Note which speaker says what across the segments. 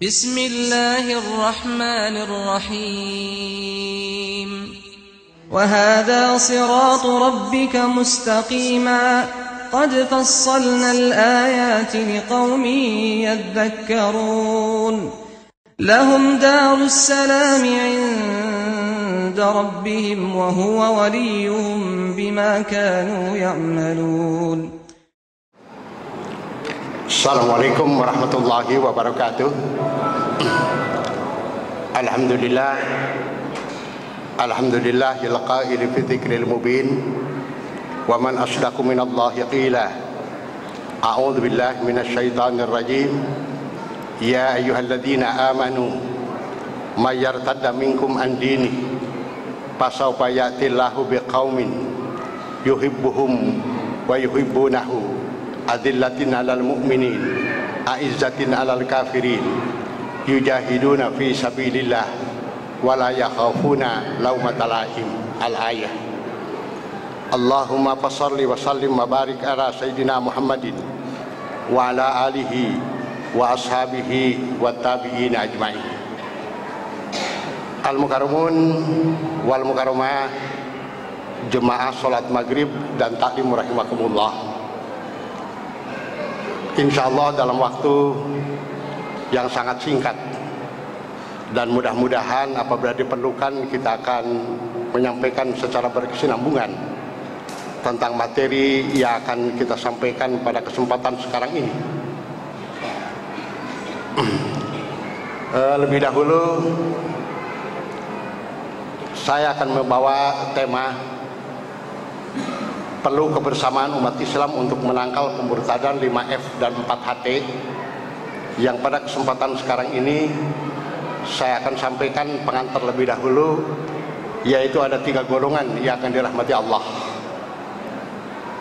Speaker 1: بسم الله الرحمن الرحيم وهذا صراط ربك مستقيما قد فصلنا الآيات لقوم يذكرون لهم دار السلام عند ربهم وهو وليهم بما كانوا يعملون.
Speaker 2: Assalamualaikum warahmatullahi wabarakatuh. Alhamdulillahil qail fi dzikril mubin wa man asdaqu minallahi qila. A'udzu billahi minasy syaithanir rajim. Ya ayyuhalladzina amanu may yartadda minkum an dinihi fasawfa ya'tillahu biqaumin yuhibbuhum wa yuhibbunahu adillatin alal mu'minin a'izzatin alal kafirin yujahiduna fi sabilillah wala yakhafuna lawmata laim. Al-ayah. Allahumma fassalli wa sallim wa barik ala sayyidina Muhammadin wa ala alihi wa ashabihi wa tabi'in ajma'in. Al-mukarramun wal mukarramah, jemaah salat maghrib dan taklim rahimakumullah. Insyaallah dalam waktu yang sangat singkat dan mudah-mudahan apabila diperlukan kita akan menyampaikan secara berkesinambungan tentang materi yang akan kita sampaikan pada kesempatan sekarang ini. Lebih dahulu saya akan membawa tema perlu kebersamaan umat Islam untuk menangkal pemurtadan 5F dan 4HT, yang pada kesempatan sekarang ini saya akan sampaikan pengantar lebih dahulu, yaitu ada 3 golongan yang akan dirahmati Allah.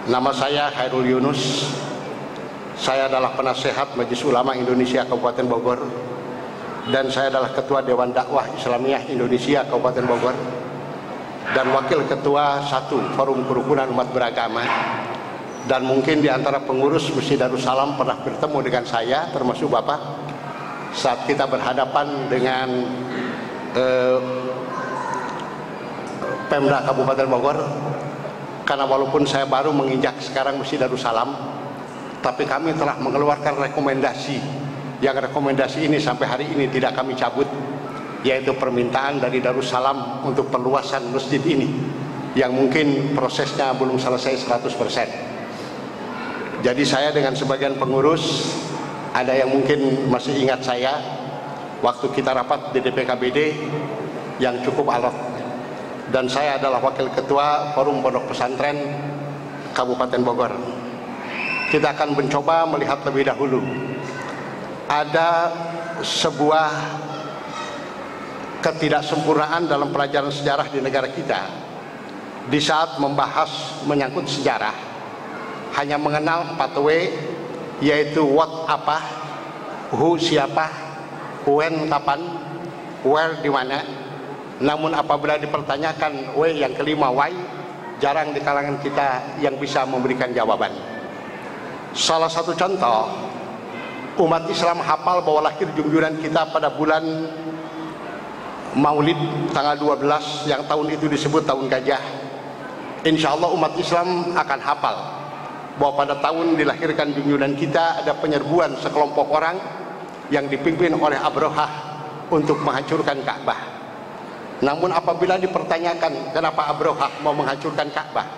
Speaker 2: Nama saya Khairul Yunus. Saya adalah penasehat Majelis Ulama Indonesia Kabupaten Bogor, dan saya adalah Ketua Dewan Dakwah Islamiyah Indonesia Kabupaten Bogor, dan Wakil Ketua 1 Forum Kerukunan Umat Beragama. Dan mungkin di antara pengurus Masjid Darussalam pernah bertemu dengan saya, termasuk Bapak, saat kita berhadapan dengan Pemda Kabupaten Bogor. Karena walaupun saya baru menginjak sekarang Masjid Darussalam, tapi kami telah mengeluarkan rekomendasi, yang rekomendasi ini sampai hari ini tidak kami cabut, yaitu permintaan dari Darussalam untuk perluasan masjid ini yang mungkin prosesnya belum selesai 100%. Jadi saya dengan sebagian pengurus, ada yang mungkin masih ingat saya waktu kita rapat di DPKBD yang cukup alot, dan saya adalah Wakil Ketua Forum Pondok Pesantren Kabupaten Bogor. Kita akan mencoba melihat lebih dahulu ada sebuah ketidaksempurnaan dalam pelajaran sejarah di negara kita. Di saat membahas menyangkut sejarah, hanya mengenal 4W, yaitu what apa, who siapa, when kapan, where di mana. Namun apabila dipertanyakan yang kelima why, jarang di kalangan kita yang bisa memberikan jawaban. Salah satu contoh, umat Islam hafal bahwa lahir junjungan kita pada bulan Maulid tanggal 12 yang tahun itu disebut tahun gajah. Insya Allah umat Islam akan hafal bahwa pada tahun dilahirkan junjungan kita ada penyerbuan sekelompok orang yang dipimpin oleh Abrohah untuk menghancurkan Ka'bah. Namun apabila dipertanyakan kenapa Abrohah mau menghancurkan Ka'bah,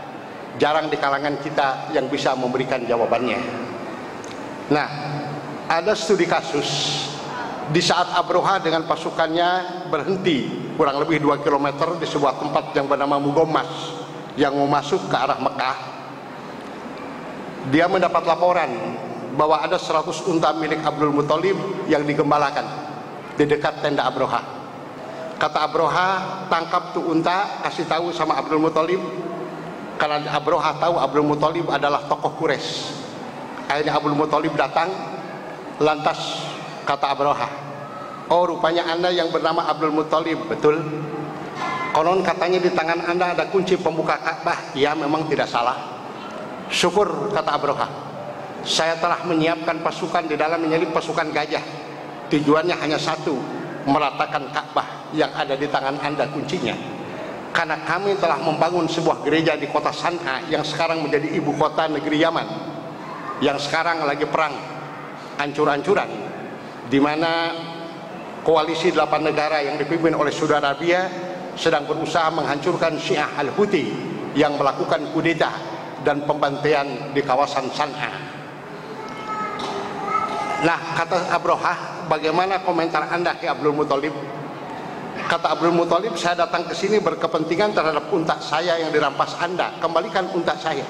Speaker 2: jarang di kalangan kita yang bisa memberikan jawabannya. Nah, ada studi kasus di saat Abrohah dengan pasukannya berhenti kurang lebih 2 km di sebuah tempat yang bernama Mugommas yang mau masuk ke arah Mekah. Dia mendapat laporan bahwa ada 100 unta milik Abdul Muthalib yang digembalakan di dekat tenda Abrohah. Kata Abrohah, tangkap tuh unta, kasih tahu sama Abdul Muthalib, karena Abrohah tahu Abdul Muthalib adalah tokoh Quraisy. Akhirnya Abdul Muthalib datang, lantas kata Abrohah, oh rupanya Anda yang bernama Abdul Muthalib, betul? Konon katanya di tangan Anda ada kunci pembuka Ka'bah. Ya, memang tidak salah. Syukur, kata Abrohah. Saya telah menyiapkan pasukan di dalam menyalip pasukan gajah. tujuannya hanya satu, meratakan Ka'bah yang ada di tangan Anda kuncinya. Karena kami telah membangun sebuah gereja di kota San'a yang sekarang menjadi ibu kota negeri Yaman, yang sekarang lagi perang ancur-ancuran, di mana koalisi 8 negara yang dipimpin oleh Saudi Arabia sedang berusaha menghancurkan Syiah Al-Houthi yang melakukan kudeta dan pembantaian di kawasan San'a. Nah, kata Abrahah, bagaimana komentar Anda ke Abdul Muthalib? Kata Abdul Muthalib, saya datang ke sini berkepentingan terhadap unta saya yang dirampas Anda, kembalikan unta saya.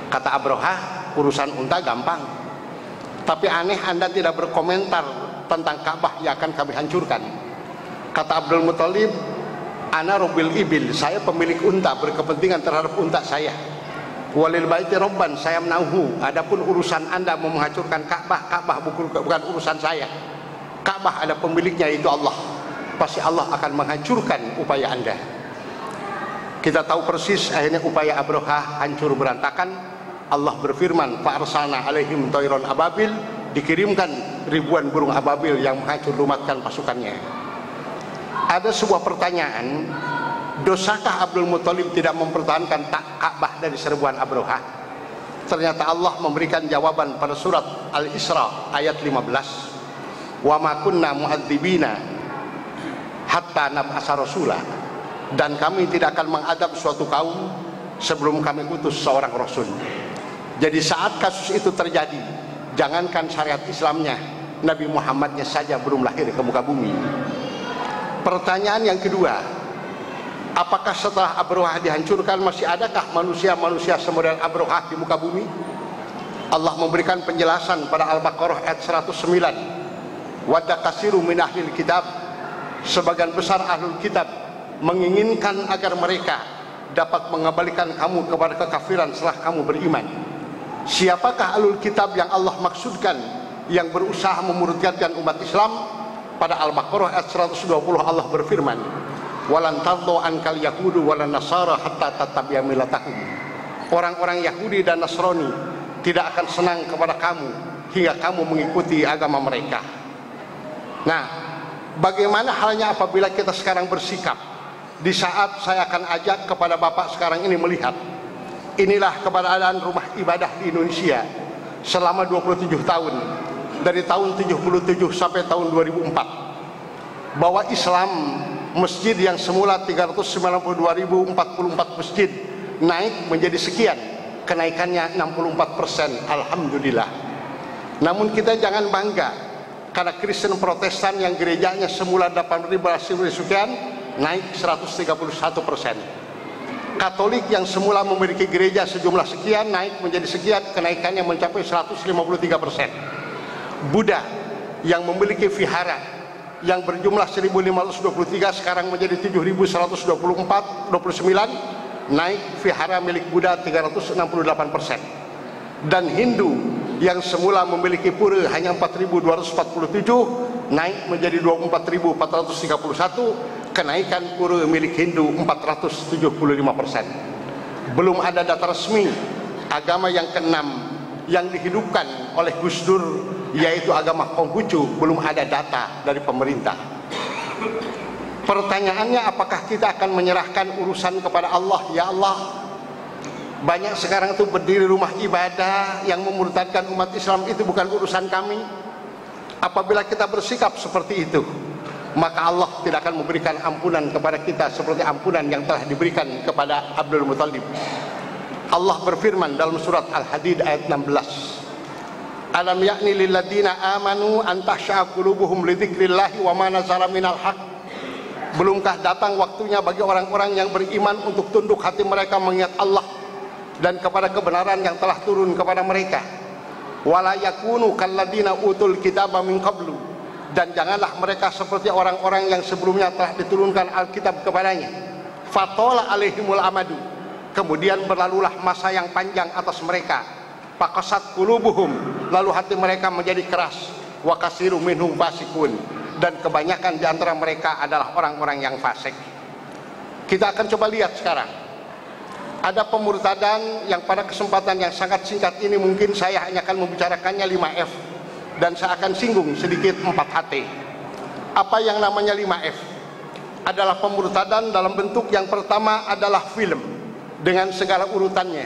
Speaker 2: Kata Abrahah, urusan unta gampang, tapi aneh Anda tidak berkomentar tentang Ka'bah yang akan kami hancurkan. Kata Abdul Muthalib, ana rabbil ibil, saya pemilik unta, berkepentingan terhadap unta saya. Walil baiti robban, saya menahu. Adapun urusan Anda mau menghancurkan Ka'bah, Ka'bah bukan urusan saya. Ka'bah ada pemiliknya, yaitu Allah. Pasti Allah akan menghancurkan upaya Anda. Kita tahu persis akhirnya upaya Abrahah hancur berantakan. Allah berfirman, fa arsalna alaihim tayran ababil, dikirimkan ribuan burung ababil yang menghancur lumatkan pasukannya. Ada sebuah pertanyaan, dosakah Abdul Muthalib tidak mempertahankan Ka'bah dari serbuan Abrahah? Ternyata Allah memberikan jawaban pada surat Al-Isra ayat 15. Wa ma kunna mu'adzibina hatta nab'atsa rasula, dan kami tidak akan mengadab suatu kaum sebelum kami utus seorang rasul. Jadi saat kasus itu terjadi, jangankan syariat Islamnya, Nabi Muhammadnya saja belum lahir ke muka bumi. Pertanyaan yang kedua, apakah setelah Abrahah dihancurkan masih adakah manusia-manusia semodel Abrahah di muka bumi? Allah memberikan penjelasan pada Al-Baqarah ayat 109. Wadda katsiru min ahlil kitab, sebagian besar ahlul kitab menginginkan agar mereka dapat mengembalikan kamu kepada kekafiran setelah kamu beriman. Siapakah ahlul kitab yang Allah maksudkan yang berusaha memurtadkan umat Islam? Pada Al-Baqarah ayat 120 Allah berfirman, walan tardo ankal yahudu walan nasara hatta tattabi'a millatahum. Orang-orang Yahudi dan Nasrani tidak akan senang kepada kamu hingga kamu mengikuti agama mereka. Nah, bagaimana halnya apabila kita sekarang bersikap? Di saat saya akan ajak kepada Bapak sekarang ini melihat, inilah keberadaan rumah ibadah di Indonesia selama 27 tahun, dari tahun 77 sampai tahun 2004. Bahwa Islam, masjid yang semula 392.044 masjid naik menjadi sekian, kenaikannya 64%, alhamdulillah. Namun kita jangan bangga, karena Kristen Protestan yang gerejanya semula 8.000 sekian naik 131%. Katolik yang semula memiliki gereja sejumlah sekian naik menjadi sekian, kenaikannya mencapai 153%. Buddha yang memiliki vihara yang berjumlah 1.523 sekarang menjadi 7.129, naik vihara milik Buddha 368%. Dan Hindu yang semula memiliki pura hanya 4.247 naik menjadi 24.431, kenaikan pura milik Hindu 475%. Belum ada data resmi agama yang keenam yang dihidupkan oleh Gus Dur, yaitu agama Konghucu, belum ada data dari pemerintah. Pertanyaannya, apakah kita akan menyerahkan urusan kepada Allah? Ya Allah, banyak sekarang itu berdiri rumah ibadah yang memurtadkan umat Islam, itu bukan urusan kami. Apabila kita bersikap seperti itu, maka Allah tidak akan memberikan ampunan kepada kita seperti ampunan yang telah diberikan kepada Abdul Muthalib. Allah berfirman dalam surat Al-Hadid ayat 16, alam yakni lilladina amanu an tahsya'a qulubuhum li dzikrillahi wa ma nazala minal haq. Belumkah datang waktunya bagi orang-orang yang beriman untuk tunduk hati mereka mengingat Allah dan kepada kebenaran yang telah turun kepada mereka. Wala yakunu kalladina utul kitaba min qablu, dan janganlah mereka seperti orang-orang yang sebelumnya telah diturunkan Alkitab kepadanya. Fatola alaihimul amadu, kemudian berlalulah masa yang panjang atas mereka. Pakasat qulubuhum, lalu hati mereka menjadi keras. Wa katsirum minhum fasikun, dan kebanyakan di antara mereka adalah orang-orang yang fasik. Kita akan coba lihat sekarang. Ada pemurtadan yang pada kesempatan yang sangat singkat ini mungkin saya hanya akan membicarakannya 5F. dan saya akan singgung sedikit 4HT. Apa yang namanya 5F? Adalah pemurtadan dalam bentuk yang pertama adalah film dengan segala urutannya,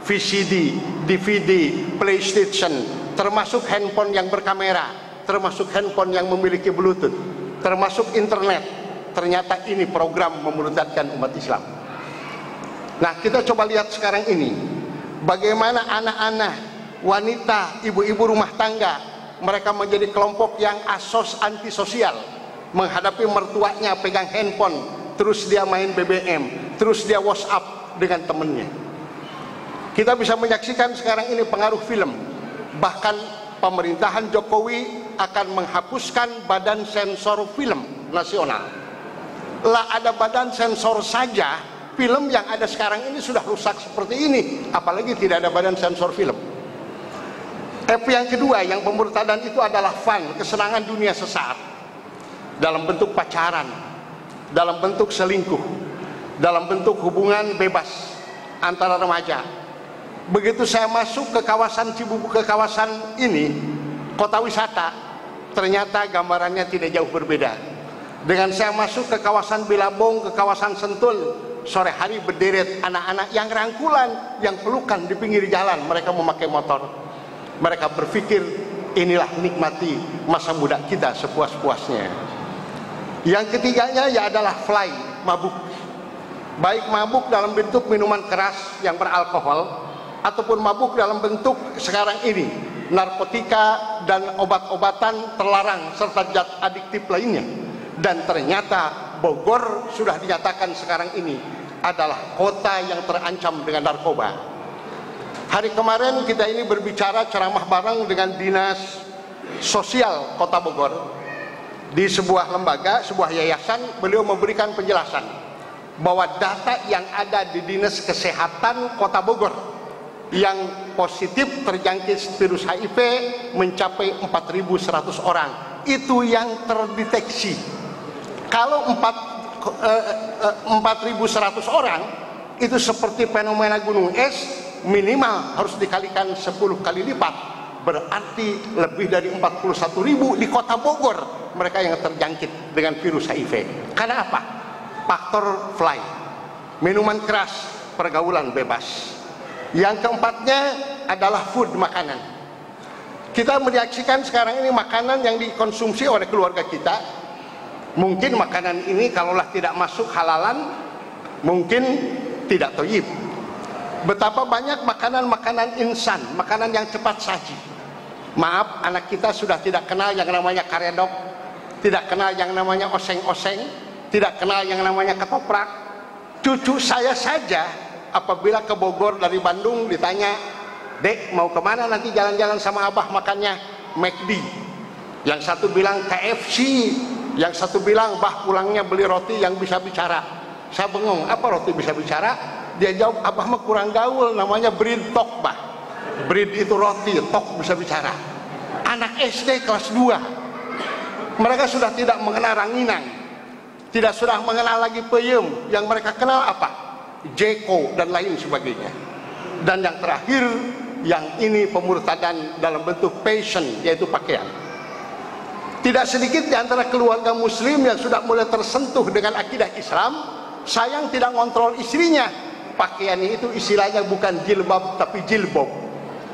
Speaker 2: VCD, DVD, PlayStation, termasuk handphone yang berkamera, termasuk handphone yang memiliki Bluetooth, termasuk internet. Ternyata ini program memurtadkan umat Islam. Nah, kita coba lihat sekarang ini bagaimana anak-anak, wanita, ibu-ibu rumah tangga, mereka menjadi kelompok yang antisosial, menghadapi mertuanya pegang handphone, terus dia main BBM, terus dia WhatsApp dengan temennya. Kita bisa menyaksikan sekarang ini pengaruh film. Bahkan pemerintahan Jokowi akan menghapuskan badan sensor film nasional. Lah ada badan sensor saja, film yang ada sekarang ini sudah rusak seperti ini, apalagi tidak ada badan sensor film. F yang kedua, yang pemurtadan itu adalah fun, kesenangan dunia sesaat, dalam bentuk pacaran, dalam bentuk selingkuh, dalam bentuk hubungan bebas antara remaja. Begitu saya masuk ke kawasan Cibubur, ke kawasan ini, kota wisata, ternyata gambarannya tidak jauh berbeda. Dengan saya masuk ke kawasan Bilabong, ke kawasan Sentul, sore hari berderet anak-anak yang rangkulan, yang pelukan di pinggir jalan, mereka memakai motor. Mereka berpikir inilah nikmati masa muda kita sepuas-puasnya. Yang ketiganya ya adalah fly, mabuk. Baik mabuk dalam bentuk minuman keras yang beralkohol, ataupun mabuk dalam bentuk sekarang ini narkotika dan obat-obatan terlarang serta zat adiktif lainnya. Dan ternyata Bogor sudah dinyatakan sekarang ini adalah kota yang terancam dengan narkoba. Hari kemarin kita ini berbicara ceramah bareng dengan Dinas Sosial Kota Bogor. Di sebuah lembaga, sebuah yayasan, beliau memberikan penjelasan bahwa data yang ada di Dinas Kesehatan Kota Bogor yang positif terjangkit virus HIV mencapai 4.100 orang. Itu yang terdeteksi. Kalau 4.100 orang itu seperti fenomena gunung es, minimal harus dikalikan 10 kali lipat, berarti lebih dari 41.000 di kota Bogor mereka yang terjangkit dengan virus HIV. Karena apa? Faktor fly, minuman keras, pergaulan bebas. Yang keempatnya adalah food, makanan. Kita menyaksikan sekarang ini makanan yang dikonsumsi oleh keluarga kita. Mungkin makanan ini kalaulah tidak masuk halalan, mungkin tidak thayyib. Betapa banyak makanan-makanan instan, makanan yang cepat saji. Maaf, anak kita sudah tidak kenal yang namanya karedok, tidak kenal yang namanya oseng-oseng, tidak kenal yang namanya ketoprak. Cucu saya saja apabila ke Bogor dari Bandung ditanya, "Dek, mau kemana nanti jalan-jalan sama abah makannya?" McD. Yang satu bilang KFC, yang satu bilang, "Bah, pulangnya beli roti yang bisa bicara." Saya bengong, apa roti bisa bicara? Dia jawab, "Abah mah kurang gaul, namanya bread talk, bah." Bread itu roti, talk bisa bicara. Anak SD kelas 2. Mereka sudah tidak mengenal ranginang, tidak sudah mengenal lagi peyem. Yang mereka kenal apa? Jeko dan lain sebagainya. Dan yang terakhir, yang ini pemurtadan dalam bentuk fashion, yaitu pakaian. Tidak sedikit di antara keluarga muslim yang sudah mulai tersentuh dengan akidah Islam, sayang tidak ngontrol istrinya. Pakaiannya itu istilahnya bukan jilbab tapi jilbob.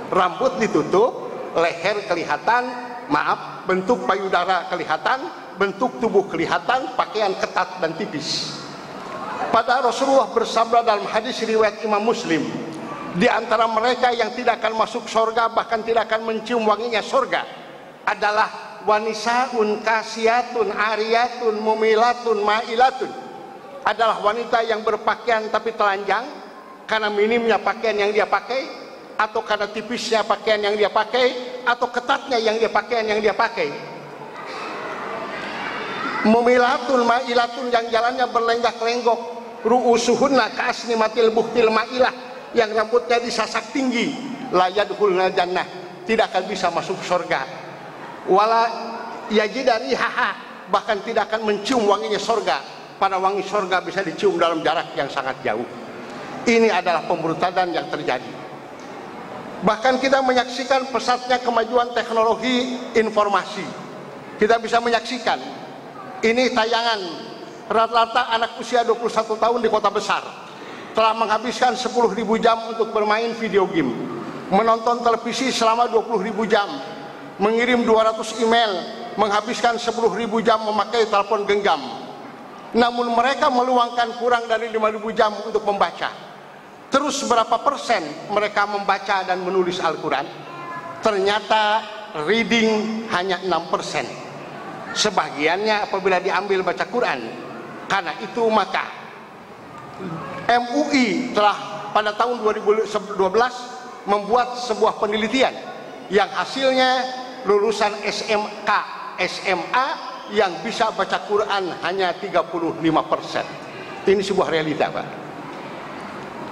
Speaker 2: Rambut ditutup, leher kelihatan, maaf, bentuk payudara kelihatan, bentuk tubuh kelihatan, pakaian ketat dan tipis. Padahal Rasulullah bersabda dalam hadis riwayat Imam Muslim, di antara mereka yang tidak akan masuk surga, bahkan tidak akan mencium wanginya surga, adalah wanisaun kasiyatun ariyatun mumilatun mailatun. Adalah wanita yang berpakaian tapi telanjang karena minimnya pakaian yang dia pakai, atau karena tipisnya pakaian yang dia pakai, atau ketatnya yang dia pakaian yang dia pakai. Mumilatun mailatun, yang jalannya berlenggak-lenggok, ru'usuhunna ka'asnimatil buhtil mailah, yang rambutnya disasak tinggi, la yadkhulul jannah, tidak akan bisa masuk surga. Wala yajidari haha, bahkan tidak akan mencium wanginya surga. Pada wangi surga bisa dicium dalam jarak yang sangat jauh. Ini adalah pemurtadan yang terjadi. Bahkan kita menyaksikan pesatnya kemajuan teknologi informasi. Kita bisa menyaksikan, ini tayangan, rata-rata anak usia 21 tahun di kota besar telah menghabiskan 10.000 jam untuk bermain video game, menonton televisi selama 20.000 jam, mengirim 200 email, menghabiskan 10.000 jam memakai telepon genggam. Namun mereka meluangkan kurang dari 5.000 jam untuk membaca. Terus berapa persen mereka membaca dan menulis Al-Quran? Ternyata reading hanya 6%. Sebagiannya apabila diambil baca Quran. Karena itu maka MUI telah pada tahun 2012 membuat sebuah penelitian yang hasilnya lulusan SMK, SMA yang bisa baca Quran hanya 35%. Ini sebuah realita, Pak.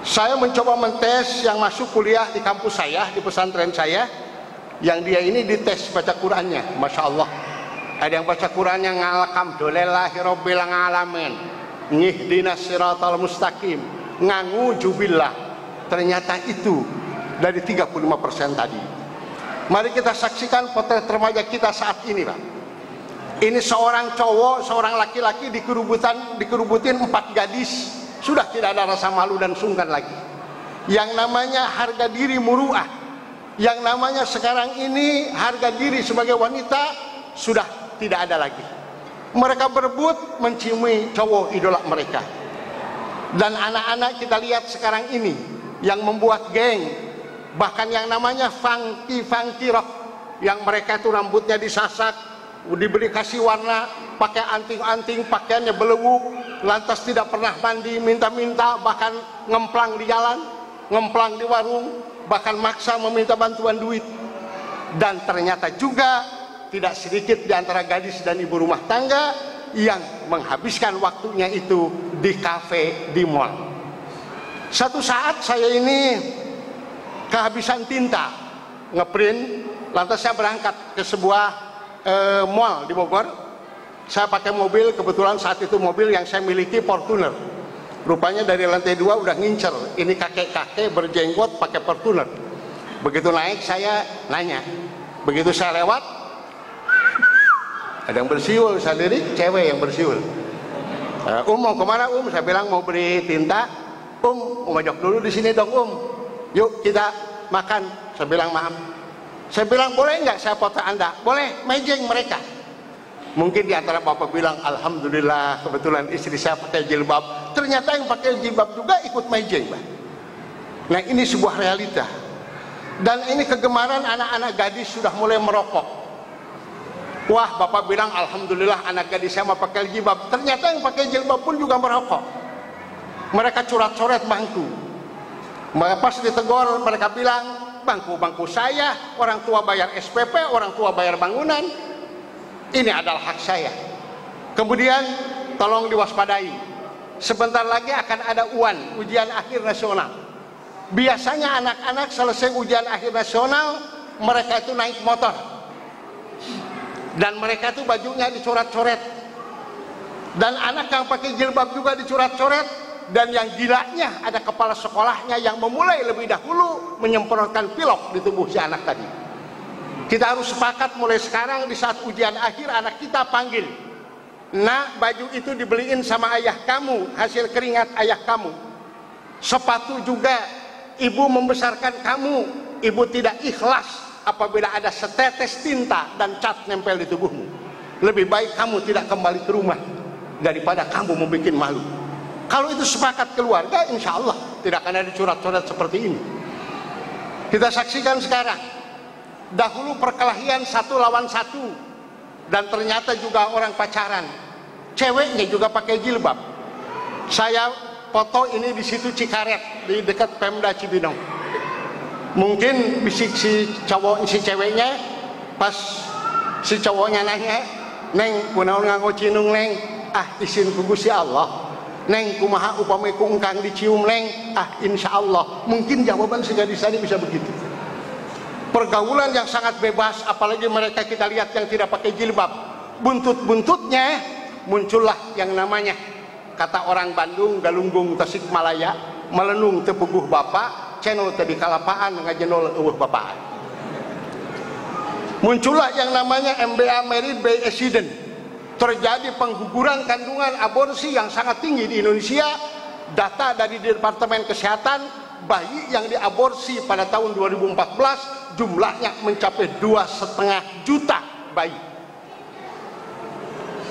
Speaker 2: Saya mencoba mentes yang masuk kuliah di kampus saya, di pesantren saya, yang dia ini dites baca Qurannya, Masya Allah. Ada yang baca Qurannya alhamdulillahirabbil alamin, ngihdinas siratal mustaqim, ngangujubillah. Ternyata itu dari 35% tadi. Mari kita saksikan potret remaja kita saat ini, Pak. Ini seorang cowok, seorang laki-laki dikerubutin 4 gadis. Sudah tidak ada rasa malu dan sungkan lagi. Yang namanya harga diri muruah, yang namanya sekarang ini harga diri sebagai wanita sudah tidak ada lagi. Mereka berebut menciumi cowok idola mereka. Dan anak-anak kita lihat sekarang ini yang membuat geng, bahkan yang namanya funky rock, yang mereka itu rambutnya disasak, diberi kasih warna, pakai anting-anting, pakaiannya belewuk, lantas tidak pernah mandi, minta-minta, bahkan ngemplang di jalan, ngemplang di warung, bahkan maksa meminta bantuan duit. Dan ternyata juga tidak sedikit di antara gadis dan ibu rumah tangga yang menghabiskan waktunya itu di kafe, di mall. Satu saat saya ini kehabisan tinta, ngeprint, lantas saya berangkat ke sebuah mall di Bogor. Saya pakai mobil, kebetulan saat itu mobil yang saya miliki Fortuner. Rupanya dari lantai 2 udah ngincer, ini kakek-kakek berjenggot pakai Fortuner. Begitu naik saya nanya, begitu saya lewat ada yang bersiul, saya lirik cewek yang bersiul. Mau kemana Saya bilang mau beli tinta. Mau ajak dulu di sini dong Yuk kita makan. Saya bilang maaf. Saya bilang boleh nggak saya foto Anda? Boleh, mejeng mereka. Mungkin di antara bapak bilang, alhamdulillah kebetulan istri saya pakai jilbab. Ternyata yang pakai jilbab juga ikut mejeng, Pak. Nah ini sebuah realita. Dan ini kegemaran anak-anak gadis sudah mulai merokok. Wah, bapak bilang alhamdulillah anak gadis saya mau pakai jilbab. Ternyata yang pakai jilbab pun juga merokok. Mereka coret-coret bangku. Pas ditegur mereka bilang, bangku saya, orang tua bayar SPP, orang tua bayar bangunan. Ini adalah hak saya. Kemudian tolong diwaspadai. Sebentar lagi akan ada UAN, ujian akhir nasional. Biasanya anak-anak selesai ujian akhir nasional, mereka itu naik motor. Dan mereka itu bajunya dicoret-coret. Dan anak yang pakai jilbab juga dicoret-coret. Dan yang gilanya ada kepala sekolahnya yang memulai lebih dahulu menyemprotkan pilok di tubuh si anak tadi. Kita harus sepakat mulai sekarang di saat ujian akhir anak kita panggil, nak, baju itu dibeliin sama ayah kamu, hasil keringat ayah kamu. Sepatu juga, ibu membesarkan kamu, ibu tidak ikhlas apabila ada setetes tinta dan cat nempel di tubuhmu. Lebih baik kamu tidak kembali ke rumah daripada kamu membuat malu. Kalau itu sepakat keluarga, insya Allah tidak akan ada coret-coret seperti ini. Kita saksikan sekarang. Dahulu perkelahian 1 lawan 1, dan ternyata juga orang pacaran. Ceweknya juga pakai jilbab. Saya foto ini di situ Cikaret, di dekat Pemda Cibinong. Mungkin bisik si ceweknya, pas si cowoknya nanya, neng kunaon nganggo cinung neng, izin ku Gusti Allah. Neng kumaha upami ku engkang dicium neng, insya Allah. Mungkin jawaban si gadis tadi bisa begitu. Pergaulan yang sangat bebas, apalagi mereka kita lihat yang tidak pakai jilbab. Buntut-buntutnya muncullah yang namanya, kata orang Bandung, galunggung Tasikmalaya, melenung tepuguh bapak, channel tadi kalapaan ngajenol eueuh bapaan. Muncullah yang namanya MBA Married by Accident. Terjadi pengguguran kandungan aborsi yang sangat tinggi di Indonesia. Data dari Departemen Kesehatan, bayi yang diaborsi pada tahun 2014 jumlahnya mencapai 2,5 juta bayi.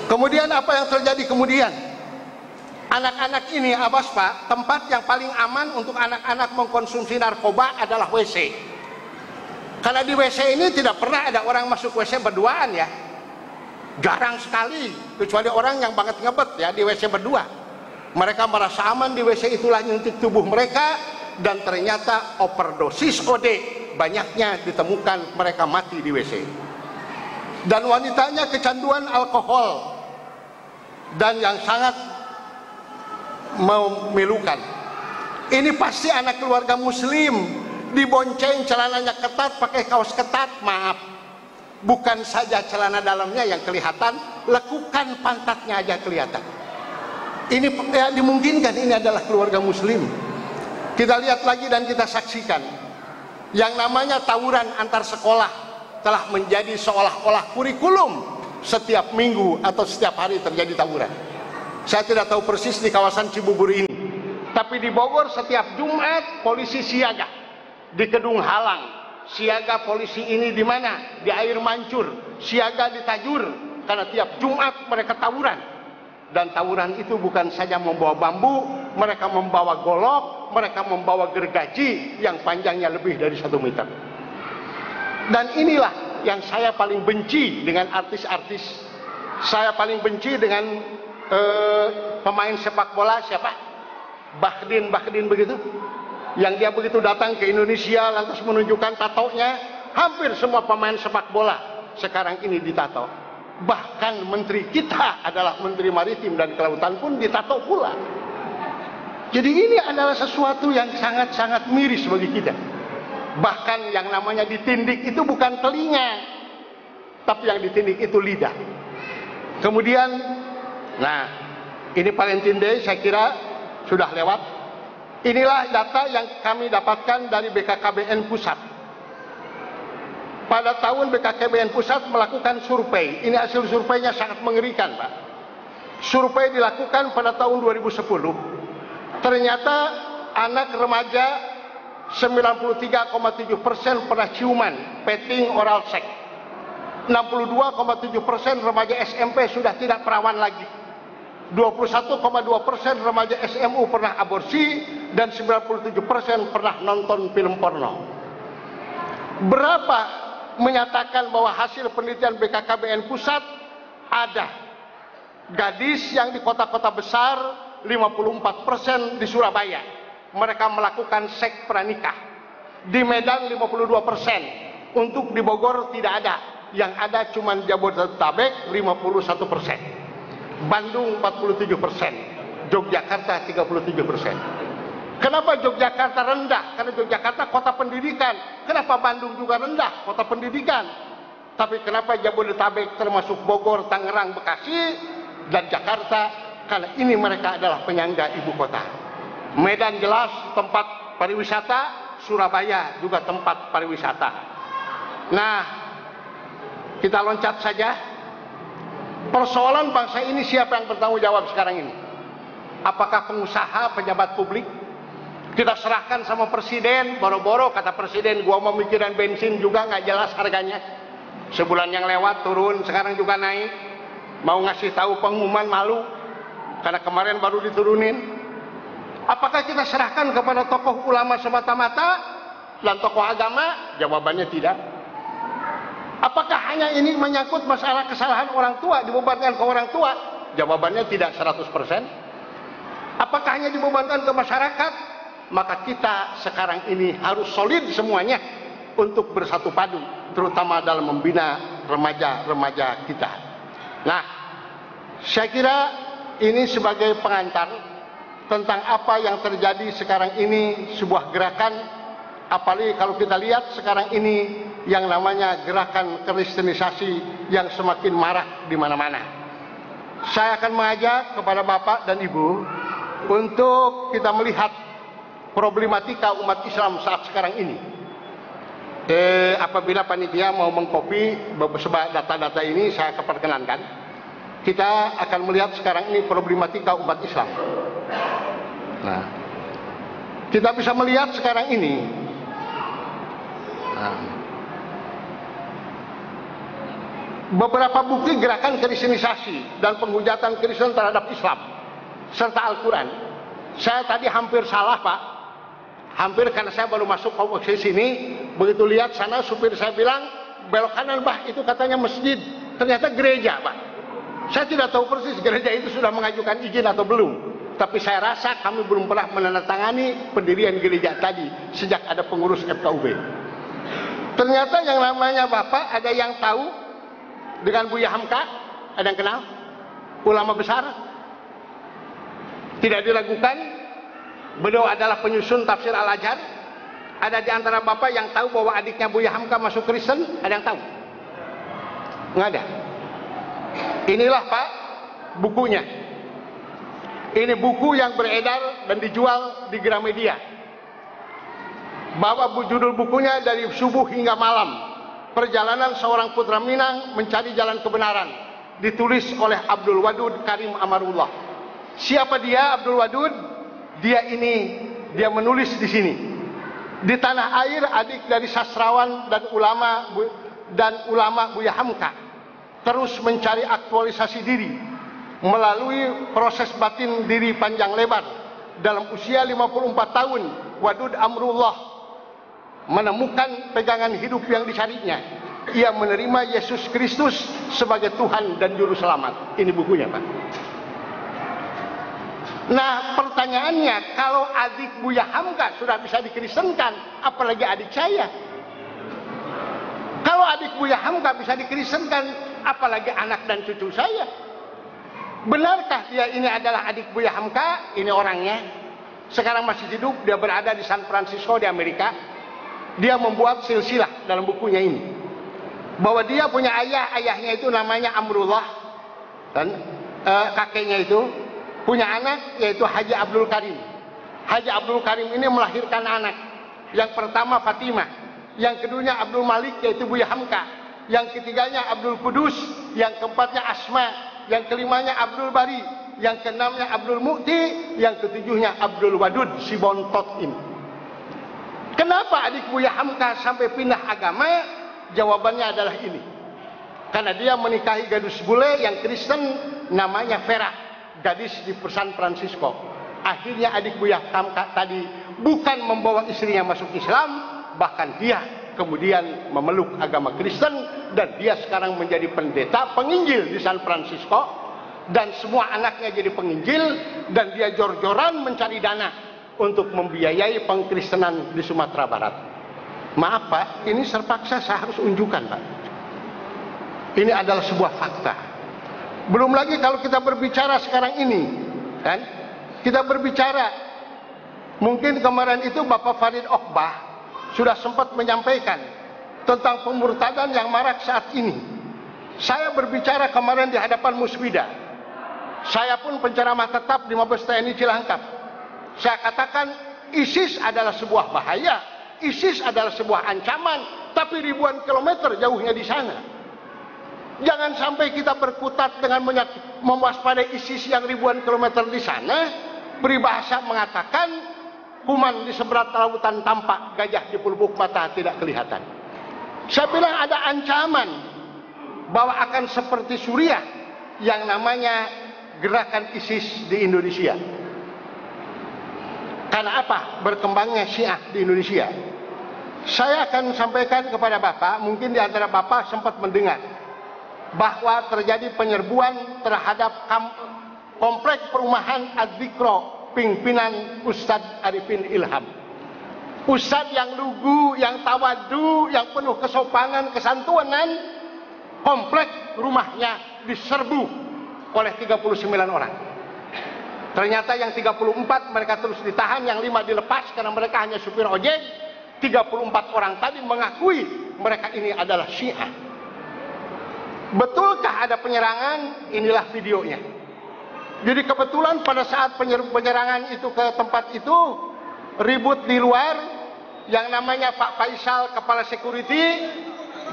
Speaker 2: Kemudian apa yang terjadi kemudian? Anak-anak ini, Abbas Pak, tempat yang paling aman untuk anak-anak mengkonsumsi narkoba adalah WC. Karena di WC ini tidak pernah ada orang masuk WC berduaan ya. Jarang sekali, kecuali orang yang banget ngebet ya di WC berdua. Mereka merasa aman di WC, itulah nyuntik tubuh mereka, dan ternyata overdosis OD banyaknya ditemukan mereka mati di WC. Dan wanitanya kecanduan alkohol dan yang sangat memilukan. Ini pasti anak keluarga muslim, dibonceng celananya ketat, pakai kaos ketat, maaf. Bukan saja celana dalamnya yang kelihatan, lekukan pantatnya aja kelihatan. Ini ya, dimungkinkan ini adalah keluarga muslim. Kita lihat lagi dan kita saksikan. Yang namanya tawuran antar sekolah telah menjadi seolah-olah kurikulum. Setiap minggu atau setiap hari terjadi tawuran. Saya tidak tahu persis di kawasan Cibubur ini, tapi di Bogor setiap Jumat polisi siaga di Kedung Halang. Siaga polisi ini di mana? Di Air Mancur. Siaga di Tajur. Karena tiap Jumat mereka tawuran. Dan tawuran itu bukan saja membawa bambu, mereka membawa golok, mereka membawa gergaji yang panjangnya lebih dari 1 meter. Dan inilah yang saya paling benci dengan artis-artis. Saya paling benci dengan pemain sepak bola siapa? Bahdin begitu. Yang dia begitu datang ke Indonesia lantas menunjukkan tatonya. Hampir semua pemain sepak bola sekarang ini ditato. Bahkan menteri kita adalah Menteri Maritim dan Kelautan pun ditato pula. Jadi ini adalah sesuatu yang sangat-sangat miris bagi kita. Bahkan yang namanya ditindik itu bukan telinga, tapi yang ditindik itu lidah. Kemudian, nah ini Valentine Day saya kira sudah lewat. Inilah data yang kami dapatkan dari BKKBN Pusat. Pada tahun BKKBN Pusat melakukan survei. Ini hasil surveinya sangat mengerikan, Pak. Survei dilakukan pada tahun 2010. Ternyata anak remaja 93,7% pernah ciuman, petting, oral sex. 62,7% remaja SMP sudah tidak perawan lagi. 21,2% remaja SMU pernah aborsi dan 97% pernah nonton film porno. Berapa menyatakan bahwa hasil penelitian BKKBN Pusat ada gadis yang di kota-kota besar 54% di Surabaya mereka melakukan seks pranikah, di Medan 52%, untuk di Bogor tidak ada, yang ada cuma Jabodetabek 51%. Bandung 47%, Yogyakarta 37%. Kenapa Yogyakarta rendah? Karena Yogyakarta kota pendidikan. Kenapa Bandung juga rendah? Kota pendidikan. Tapi kenapa Jabodetabek termasuk Bogor, Tangerang, Bekasi, dan Jakarta? Karena ini mereka adalah penyangga ibu kota. Medan jelas tempat pariwisata, Surabaya juga tempat pariwisata. Nah, kita loncat saja. Persoalan bangsa ini siapa yang bertanggung jawab sekarang ini? Apakah pengusaha, pejabat publik? Kita serahkan sama presiden, boro-boro kata presiden, gua mau mikirin bensin juga nggak jelas harganya. Sebulan yang lewat turun, sekarang juga naik. Mau ngasih tahu pengumuman malu, karena kemarin baru diturunin. Apakah kita serahkan kepada tokoh ulama semata-mata dan tokoh agama? Jawabannya tidak. Apakah hanya ini menyangkut masalah kesalahan orang tua, dibebankan ke orang tua? Jawabannya tidak 100%. Apakah hanya dibebankan ke masyarakat? Maka kita sekarang ini harus solid semuanya untuk bersatu padu, terutama dalam membina remaja-remaja kita. Nah, saya kira ini sebagai pengantar tentang apa yang terjadi sekarang ini, sebuah gerakan, apalagi kalau kita lihat sekarang ini yang namanya gerakan kristenisasi yang semakin marak di mana-mana. Saya akan mengajak kepada Bapak dan Ibu untuk kita melihat problematika umat Islam saat sekarang ini. Apabila panitia mau mengcopy beberapa data-data ini, saya perkenankan. Kita akan melihat sekarang ini problematika umat Islam. Nah, kita bisa melihat sekarang ini. Nah, beberapa bukti gerakan kristenisasi dan penghujatan Kristen terhadap Islam serta Al-Quran. Saya tadi hampir salah, Pak. Hampir, karena saya baru masuk ke sini, begitu lihat sana supir saya bilang belok kanan, Bah, itu katanya masjid, ternyata gereja, Pak. Saya tidak tahu persis gereja itu sudah mengajukan izin atau belum, tapi saya rasa kami belum pernah menandatangani pendirian gereja tadi sejak ada pengurus FKUB. Ternyata yang namanya Bapak ada yang tahu dengan Buya Hamka, ada yang kenal? Ulama besar, tidak diragukan. Beliau adalah penyusun tafsir Al-Azhar. Ada di antara Bapak yang tahu bahwa adiknya Buya Hamka masuk Kristen? Ada yang tahu? Nggak ada. Inilah, Pak, bukunya. Ini buku yang beredar dan dijual di Gramedia. Bahwa judul bukunya Dari Subuh Hingga Malam, Perjalanan Seorang Putra Minang Mencari Jalan Kebenaran, ditulis oleh Abdul Wadud Karim Amarullah. Siapa dia, Abdul Wadud? Dia menulis di sini. Di tanah air, adik dari sastrawan dan ulama Buya Hamka terus mencari aktualisasi diri melalui proses batin diri panjang lebar. Dalam usia 54 tahun, Wadud Amrullah menemukan pegangan hidup yang dicarinya. Ia menerima Yesus Kristus sebagai Tuhan dan Juru Selamat. Ini bukunya, Pak. Nah, pertanyaannya, kalau adik Buya Hamka sudah bisa dikristenkan, apalagi adik saya? Kalau adik Buya Hamka bisa dikristenkan, apalagi anak dan cucu saya? Benarkah dia ini adalah adik Buya Hamka? Ini orangnya. Sekarang masih hidup, dia berada di San Francisco di Amerika. Dia membuat silsilah dalam bukunya ini. Bahwa dia punya ayahnya itu namanya Amrullah. Dan kakeknya itu punya anak yaitu Haji Abdul Karim. Haji Abdul Karim ini melahirkan anak. Yang pertama Fatimah, yang keduanya Abdul Malik yaitu Buya Hamka, yang ketiganya Abdul Kudus, yang keempatnya Asma, yang kelimanya Abdul Bari, yang keenamnya Abdul Mukti, yang ketujuhnya Abdul Wadud si bontot ini. Kenapa adik Buya Hamka sampai pindah agama? Jawabannya adalah ini. Karena dia menikahi gadis bule yang Kristen namanya Vera, gadis di San Francisco. Akhirnya adik Buya Hamka tadi bukan membawa istrinya masuk Islam, bahkan dia kemudian memeluk agama Kristen, dan dia sekarang menjadi pendeta penginjil di San Francisco, dan semua anaknya jadi penginjil, dan dia jor-joran mencari dana untuk membiayai pengkristenan di Sumatera Barat. Maaf, Pak, ini terpaksa saya harus unjukkan, Pak. Ini adalah sebuah fakta. Belum lagi kalau kita berbicara sekarang ini, kan? Kita berbicara, mungkin kemarin itu Bapak Farid Okbah sudah sempat menyampaikan tentang pemurtadan yang marak saat ini. Saya berbicara kemarin di hadapan Musbida. Saya pun penceramah tetap di Mabes TNI Cilangkap. Saya katakan ISIS adalah sebuah bahaya, ISIS adalah sebuah ancaman, tapi ribuan kilometer jauhnya di sana. Jangan sampai kita berkutat dengan mewaspadai ISIS yang ribuan kilometer di sana. Peribahasa mengatakan, kuman di seberat lautan tampak, gajah di pelupuk mata tidak kelihatan. Saya bilang ada ancaman bahwa akan seperti Suriah yang namanya gerakan ISIS di Indonesia. Karena apa? Berkembangnya Syiah di Indonesia. Saya akan sampaikan kepada Bapak, mungkin di antara Bapak sempat mendengar bahwa terjadi penyerbuan terhadap kompleks perumahan Ad-Dikro pimpinan Ustadz Arifin Ilham. Ustadz yang lugu, yang tawadu, yang penuh kesopanan, kesantunan, kompleks rumahnya diserbu oleh 39 orang. Ternyata yang 34 mereka terus ditahan, yang 5 dilepas karena mereka hanya supir ojek. 34 orang tadi mengakui mereka ini adalah Syiah. Betulkah ada penyerangan? Inilah videonya. Jadi kebetulan pada saat penyerangan itu ke tempat itu, ribut di luar, yang namanya Pak Faisal kepala security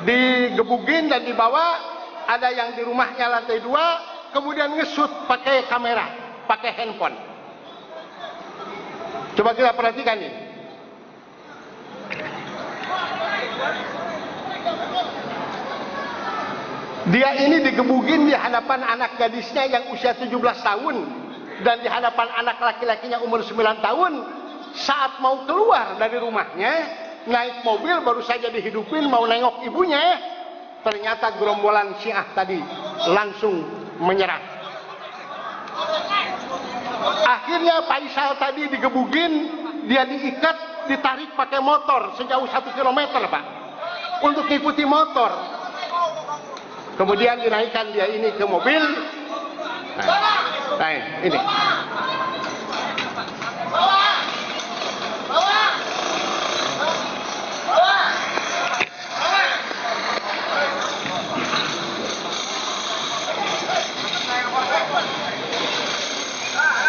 Speaker 2: digebugin dan dibawa, ada yang di rumahnya lantai 2, kemudian ngesut pakai kamera, pakai handphone. Coba kita perhatikan ini. Dia ini digebugin di hadapan anak gadisnya yang usia 17 tahun dan di hadapan anak laki-lakinya umur 9 tahun. Saat mau keluar dari rumahnya, naik mobil baru saja dihidupin mau nengok ibunya, ternyata gerombolan Syiah tadi langsung menyerang. Akhirnya Faisal tadi digebugin, dia diikat, ditarik pakai motor sejauh 1 kilometer, Pak, untuk ngikuti motor. Kemudian dinaikkan dia ini ke mobil. Nah ini.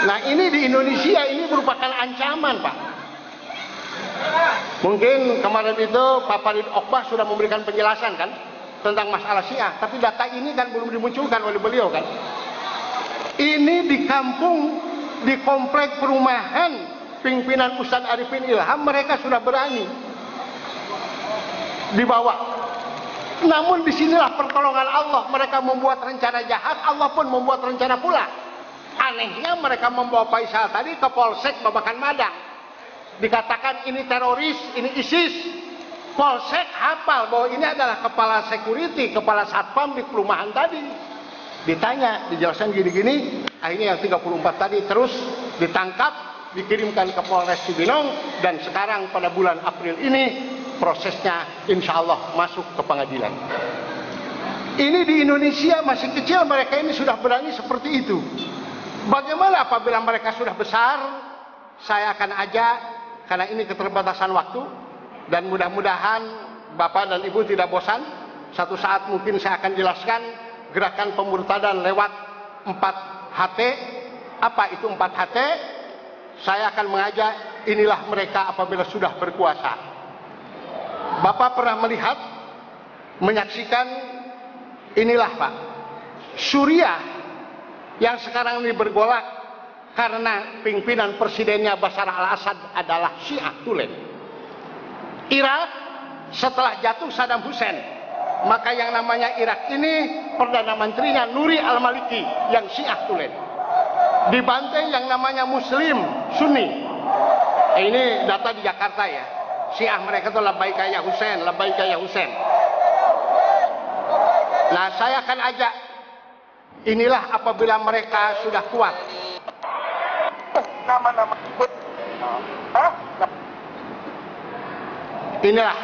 Speaker 2: Nah ini di Indonesia ini merupakan ancaman, Pak. Mungkin kemarin itu Pak Farid Okbah sudah memberikan penjelasan kan tentang masalah Syiah, tapi data ini kan belum dimunculkan oleh beliau kan. Ini di kampung, di komplek perumahan pimpinan Ustadz Arifin Ilham, mereka sudah berani dibawa. Namun disinilah pertolongan Allah, mereka membuat rencana jahat, Allah pun membuat rencana pula. Anehnya mereka membawa Faisal tadi ke Polsek Babakan Madang, dikatakan ini teroris, ini ISIS. Polsek hafal bahwa ini adalah kepala security, kepala satpam di perumahan tadi. Ditanya, dijelaskan gini-gini, akhirnya yang 34 tadi terus ditangkap, dikirimkan ke Polres Cibinong, dan sekarang pada bulan April ini prosesnya insya Allah masuk ke pengadilan. Ini di Indonesia masih kecil, mereka ini sudah berani seperti itu. Bagaimana apabila mereka sudah besar? Saya akan ajak, karena ini keterbatasan waktu, dan mudah-mudahan Bapak dan Ibu tidak bosan. Satu saat mungkin saya akan jelaskan gerakan pemurtadan lewat 4HT. Apa itu 4HT? Saya akan mengajak, inilah mereka apabila sudah berkuasa. Bapak pernah melihat, menyaksikan, inilah Pak, Suriah yang sekarang ini bergolak karena pimpinan presidennya Bashar al-Assad adalah Syiah Tulen. Irak setelah jatuh Saddam Hussein, maka yang namanya Irak ini Perdana Menterinya Nuri al-Maliki yang Syiah Tulen. Dibantai yang namanya Muslim Sunni. Ini data di Jakarta ya. Syiah mereka itu Labbaika ya Hussein, Labbaika ya Hussein. Nah saya akan ajak, inilah apabila mereka sudah kuat. Nama-nama inilah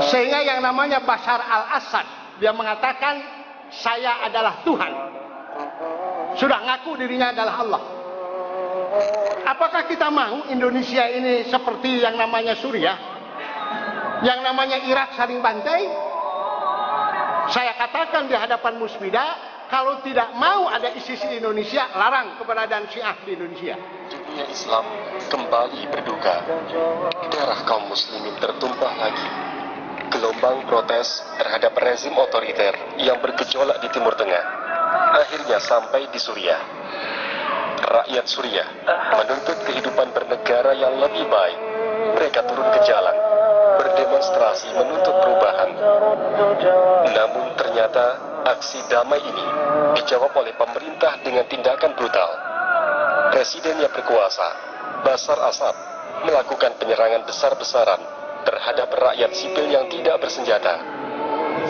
Speaker 2: sehingga yang namanya Bashar al-Assad, dia mengatakan saya adalah Tuhan, sudah ngaku dirinya adalah Allah. Apakah kita mau Indonesia ini seperti yang namanya Suriah, yang namanya Irak saling bantai? Saya katakan di hadapan musbidah, kalau tidak mau ada ISIS di Indonesia, larang keberadaan Syiah di Indonesia.
Speaker 3: Dunia Islam kembali berduka. Darah kaum muslimin tertumpah lagi. Gelombang protes terhadap rezim otoriter yang bergejolak di Timur Tengah akhirnya sampai di Suriah. Rakyat Suriah menuntut kehidupan bernegara yang lebih baik. Mereka turun ke jalan, berdemonstrasi menuntut perubahan. Namun ternyata aksi damai ini dijawab oleh pemerintah dengan tindakan brutal. Presiden yang berkuasa, Bashar al-Assad, melakukan penyerangan besar-besaran terhadap rakyat sipil yang tidak bersenjata,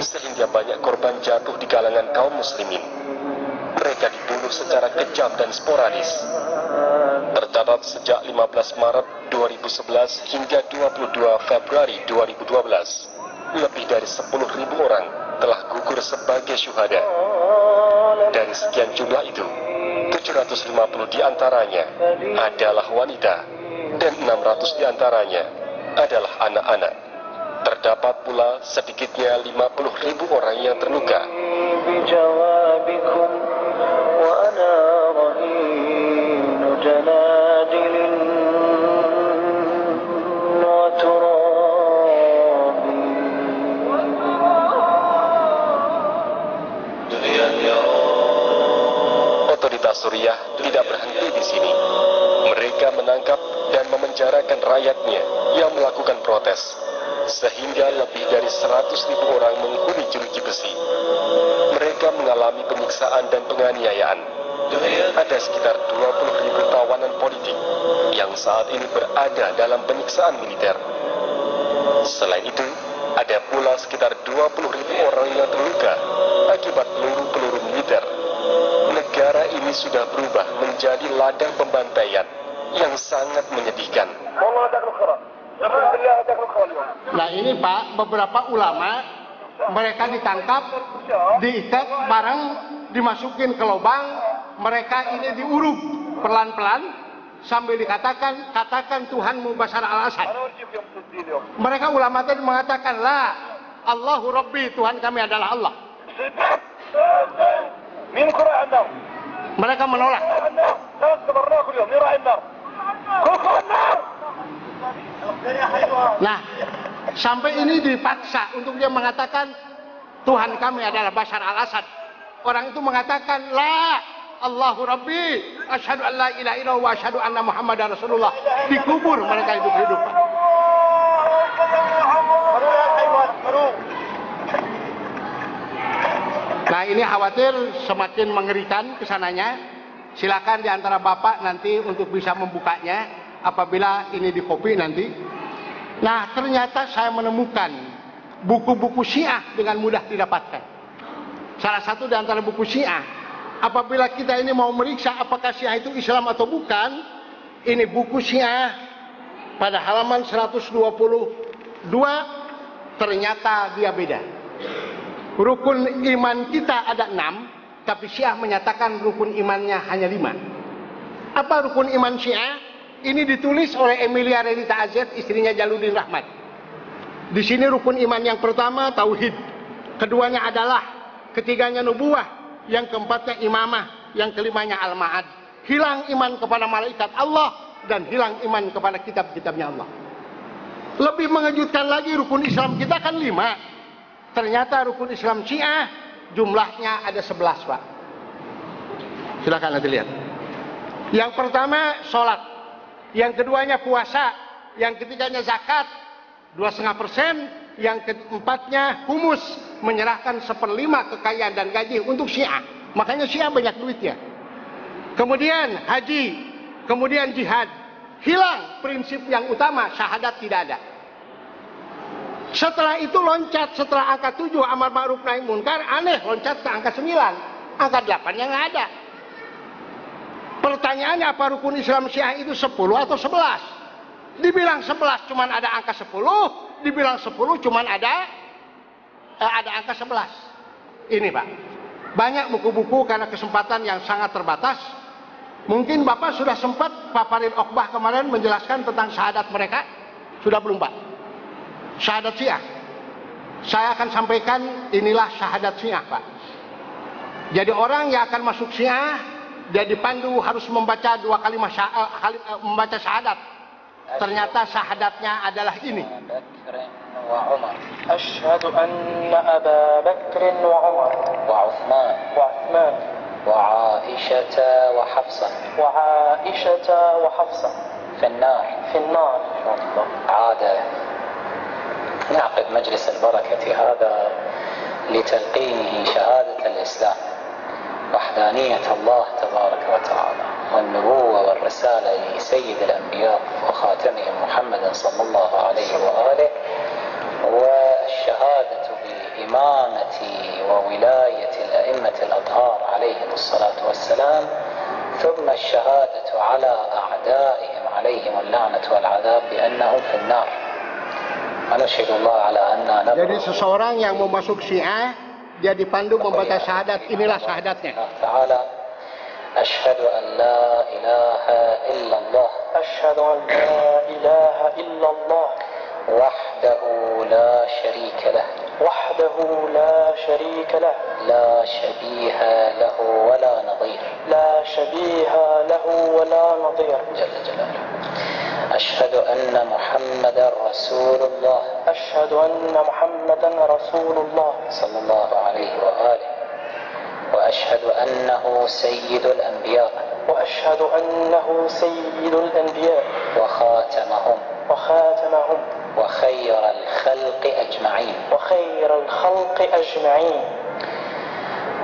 Speaker 3: sehingga banyak korban jatuh di kalangan kaum muslimin. Mereka dibunuh secara kejam dan sporadis. Tercatat sejak 15 Maret 2011 hingga 22 Februari 2012, lebih dari 10.000 orang telah gugur sebagai syuhada. Dari sekian jumlah itu, 750 diantaranya adalah wanita dan 600 diantaranya adalah anak-anak. Terdapat pula sedikitnya 50.000 orang yang terluka. وأنا رهين جنادل berhenti di sini. Mereka menangkap dan memenjarakan rakyatnya yang melakukan protes, sehingga lebih dari 100.000 orang menghuni jeruji besi. Mereka mengalami penyiksaan dan penganiayaan. Ada sekitar 20.000 tawanan politik yang saat ini berada dalam penyiksaan militer. Selain itu, ada pula sekitar 20.000 orang yang terluka akibat peluru-peluru militer. Negara ini sudah berubah menjadi ladang pembantaian yang sangat menyedihkan.
Speaker 2: Nah ini Pak, beberapa ulama mereka ditangkap, diikat bareng, dimasukin ke lubang, mereka ini diuruk pelan-pelan sambil katakan Tuhanmu Bashar al-Assad. Mereka ulama tadi mengatakan la Allahu Rabbi, Tuhan kami adalah Allah. Mereka menolak. Nah, sampai ini dipaksa untuk dia mengatakan Tuhan kami adalah Bashar al-Assad. Orang itu mengatakan la Allahu Rabbi, asyhadu an la ilaha illallah wa asyhadu anna Muhammadar Rasulullah. Dikubur mereka hidup-hidup. Nah ini khawatir semakin mengerikan kesananya. Silakan di antara Bapak nanti untuk bisa membukanya apabila ini di copy nanti. Nah ternyata saya menemukan buku-buku Syiah dengan mudah didapatkan. Salah satu di antara buku Syiah, apabila kita ini mau meriksa apakah Syiah itu Islam atau bukan, ini buku Syiah pada halaman 122 ternyata dia beda. Rukun iman kita ada 6, tapi Syiah menyatakan rukun imannya hanya 5. Apa rukun iman Syiah? Ini ditulis oleh Emilia Renita Azet, istrinya Jaludin Rahmat. Di sini rukun iman yang pertama tauhid, keduanya adalah, ketiganya nubuah, yang keempatnya imamah, yang kelimanya al-ma'ad. Hilang iman kepada malaikat Allah dan hilang iman kepada kitab-kitabnya Allah. Lebih mengejutkan lagi, rukun Islam kita kan 5. Ternyata rukun Islam Syiah jumlahnya ada 11, Pak. Silakan nanti lihat. Yang pertama sholat, yang keduanya puasa, yang ketiganya zakat 2,5%, yang keempatnya humus, menyerahkan 1/5 kekayaan dan gaji untuk Syiah. Makanya Syiah banyak duitnya. Kemudian haji, kemudian jihad. Hilang prinsip yang utama, syahadat tidak ada. Setelah itu loncat, setelah angka 7 amar ma'ruf nahi munkar, aneh loncat ke angka 9. Angka 8-nya nggak ada. Pertanyaannya, apa rukun Islam Syiah itu 10 atau 11? Dibilang 11 cuman ada angka 10, dibilang 10 cuman ada angka 11. Ini Pak, banyak buku-buku karena kesempatan yang sangat terbatas. Mungkin Bapak sudah sempat paparin Okbah kemarin menjelaskan tentang syahadat mereka. Sudah belum Pak? Syahadat Syiah. Saya akan sampaikan inilah syahadat Syiah Pak. Jadi orang yang akan masuk Syiah, dia dipandu harus membaca 2 kalimat membaca syahadat. Ternyata syahadatnya adalah ini.
Speaker 4: Asyhadu anna Aba Bakr wa Umar wa Uthman wa Aisyah wa Hafsah wa Hafsah في النار عاد نعقد مجلس البركة هذا لتلقينه شهادة الإسلام، وحدانية الله تبارك وتعالى، والنبوة والرسالة لسيد الأنبياء وخاتمهم محمد صلى الله عليه وآله، والشهادة بإمامة وولاية الأئمة الأطهار عليهم الصلاة والسلام، ثم الشهادة على أعدائهم عليهم اللعنة والعذاب بأنهم في النار.
Speaker 2: Jadi seseorang yang mau masuk Syiah, dia dipandu membaca syahadat. Inilah syahadatnya.
Speaker 4: Asyhadu an la ilaha illallah. Asyhadu an la ilaha illallah. Wahdahu la syarika lah. Wahdahu la syarika lah. La syabiha lahu wa la nadhir. La syabiha lahu wa la nadhir. Jalla jalaluhu. أشهد أن محمدا رسول الله. أشهد أن محمدا رسول الله صلى الله عليه وآله. وأشهد أنه سيد الأنبياء
Speaker 5: وأشهد أنه سيد الأنبياء
Speaker 4: وخاتمهم وخير الخلق أجمعين
Speaker 5: وخير الخلق أجمعين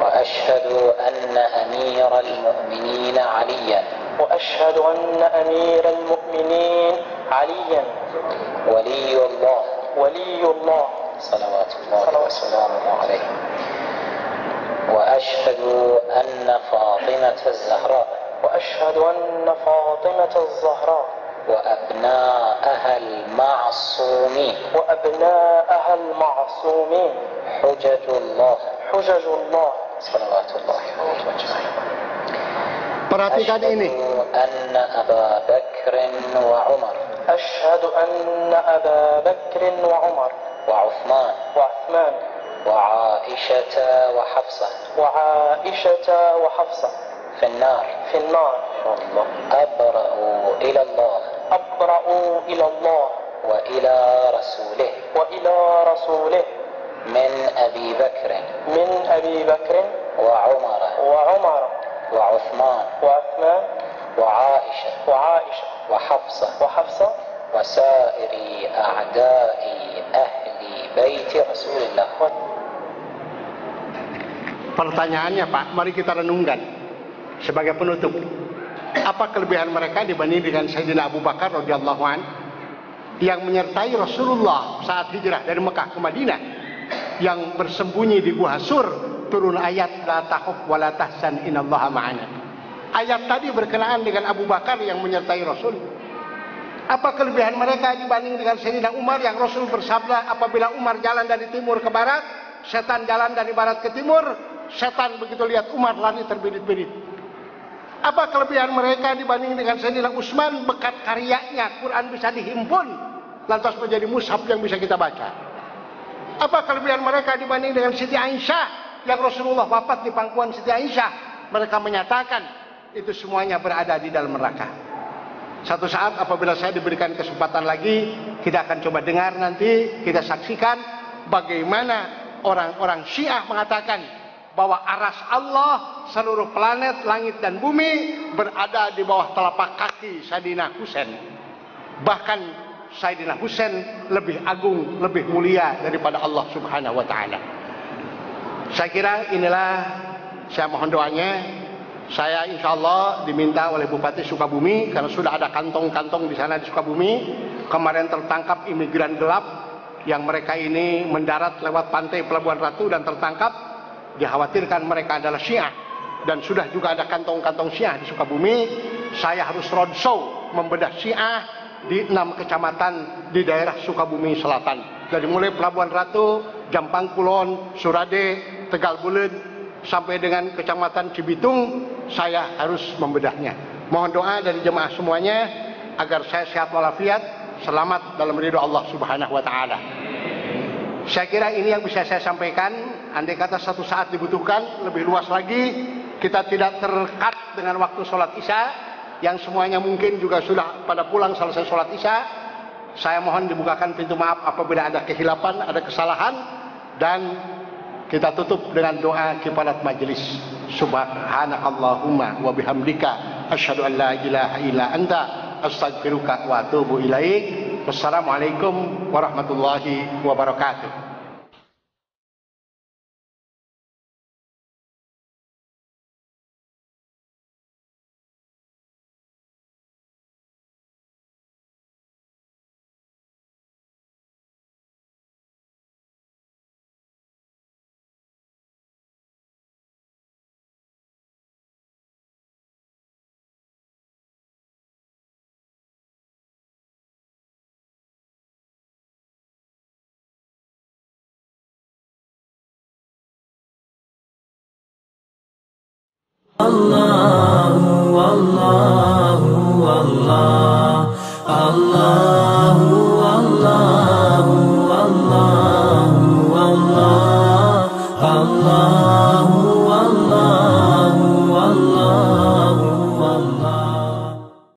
Speaker 4: وأشهد أن أمير المؤمنين عليا
Speaker 5: وأشهد أن أمير المؤمنين عليا
Speaker 4: ولي الله صلوات الله وسلامه عليه وأشهد أن فاطمة الزهراء وأبناءها المعصومين حجج الله صلوات الله عليه أجمعين.
Speaker 2: Perhatikan ini.
Speaker 4: أن أبا بكر وعمر
Speaker 5: أشهد أن أبا بكر وعمر
Speaker 4: وعثمان وعائشة وحفصة في النار أبرأوا إلى الله وإلى رسوله من أبي بكر وعمر وعثمان وعائشة
Speaker 5: وحفصة
Speaker 4: وسائر أعداء أهل بيت رسول الله.
Speaker 2: Pertanyaannya Pak, mari kita renungkan sebagai penutup. Apa kelebihan mereka dibanding dengan Sayyidina Abu Bakar radhiyallahu an yang menyertai Rasulullah saat hijrah dari Mekah ke Madinah, yang bersembunyi di Gua Sur, turun ayat la takhaf wa la tahzan innallaha ma'ana. Ayat tadi berkenaan dengan Abu Bakar yang menyertai Rasul. Apa kelebihan mereka dibanding dengan Sayyidina Umar yang Rasul bersabda apabila Umar jalan dari timur ke barat, setan jalan dari barat ke timur, setan begitu lihat Umar lari terbirit-birit. Apa kelebihan mereka dibanding dengan Sayyidina Utsman, berkat karyanya Quran bisa dihimpun lantas menjadi mushaf yang bisa kita baca. Apa kelebihan mereka dibanding dengan Siti Aisyah yang Rasulullah wafat di pangkuan Siti Aisyah? Mereka menyatakan itu semuanya berada di dalam neraka. Satu saat apabila saya diberikan kesempatan lagi, kita akan coba dengar nanti, kita saksikan bagaimana orang-orang Syiah mengatakan bahwa aras Allah, seluruh planet, langit dan bumi berada di bawah telapak kaki Sayyidina Husain. Bahkan Sayyidina Husain lebih agung, lebih mulia daripada Allah Subhanahu wa taala. Saya kira inilah, saya mohon doanya. Saya insya Allah diminta oleh Bupati Sukabumi, karena sudah ada kantong-kantong di sana di Sukabumi. Kemarin tertangkap imigran gelap yang mereka ini mendarat lewat pantai Pelabuhan Ratu dan tertangkap. Dikhawatirkan mereka adalah Syiah, dan sudah juga ada kantong-kantong Syiah di Sukabumi. Saya harus roadshow membedah Syiah di 6 kecamatan di daerah Sukabumi Selatan. Dari mulai Pelabuhan Ratu, Jampang Kulon, Surade, Tegal Buleun, sampai dengan kecamatan Cibitung, saya harus membedahnya. Mohon doa dari jemaah semuanya agar saya sehat walafiat, selamat dalam ridho Allah Subhanahu wa taala. Saya kira ini yang bisa saya sampaikan. Andai kata satu saat dibutuhkan lebih luas lagi, kita tidak terkat dengan waktu sholat Isya, yang semuanya mungkin juga sudah pada pulang selesai sholat Isya. Saya mohon dibukakan pintu maaf apabila ada kehilapan, ada kesalahan, dan kita tutup dengan doa kifarat majelis. Subhanakallahumma wa bihamdika asyhadu an la ilaha illa anta astaghfiruka wa atubu ilaik. Wassalamualaikum warahmatullahi wabarakatuh.
Speaker 1: Allah